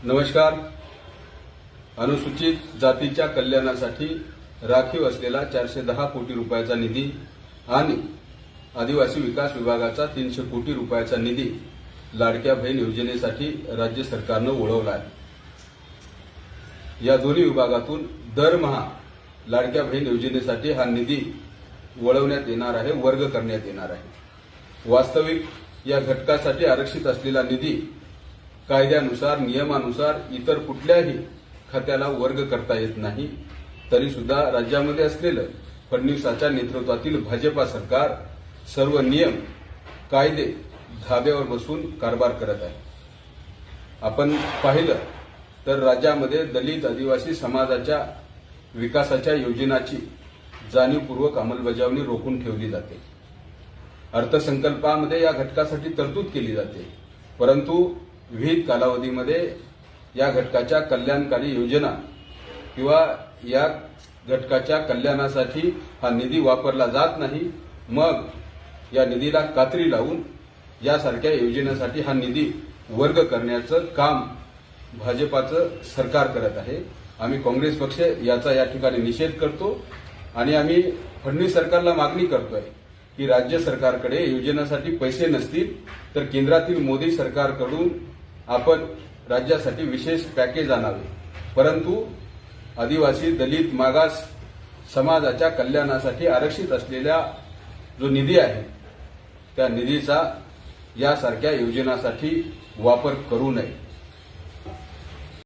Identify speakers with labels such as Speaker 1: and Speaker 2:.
Speaker 1: नमस्कार. अनुसूचित जातीच्या कल्याणासाठी राखीव असलेला 410 कोटी रुपयाचा निधी आणि आदिवासी विकास विभागाचा 300 कोटी रुपयाचा निधी लाडक्या बहीण योजनेसाठी राज्य सरकारनं वळवला आहे. या दोन्ही विभागातून दरमहा लाडक्या बहीण योजनेसाठी हा निधी वळवण्यात येणार आहे, वर्ग करण्यात येणार आहे. वास्तविक या घटकासाठी आरक्षित असलेला निधी कायद्यानुसार, नियमानुसार इतर कुठल्याही खात्याला वर्ग करता येत नाही. तरी सुद्धा राज्यामध्ये असलेलं फडणवीसांच्या नेतृत्वातील भाजपा सरकार सर्व नियम, कायदे धाब्यावर बसून कारभार करत आहे. आपण पाहिलं तर राज्यामध्ये दलित आदिवासी समाजाच्या विकासाच्या योजनांची जाणीवपूर्वक अंमलबजावणी रोखून ठेवली जाते. अर्थसंकल्पामध्ये या घटकासाठी तरतूद केली जाते, परंतु विविध कालावधीमध्ये या घटकाच्या कल्याणकारी योजना किंवा या घटकाच्या कल्याणासाठी हा निधी वापरला जात नाही. मग या निधीला कात्री लावून यासारख्या योजनेसाठी हा निधी वर्ग करण्याचं काम भाजपाचं सरकार करत आहे. आम्ही काँग्रेस पक्ष याचा या ठिकाणी निषेध करतो आणि आम्ही फडणवीस सरकारला मागणी करतोय की राज्य सरकारकडे योजनेसाठी पैसे नसतील तर केंद्रातील मोदी सरकारकडून आपण राज्यासाठी विशेष पॅकेज आणावे, परंतु आदिवासी, दलित, मागास समाजाच्या कल्याणासाठी आरक्षित असलेला जो निधी आहे त्या निधीचा यासारख्या योजनांसाठी वापर करू नये.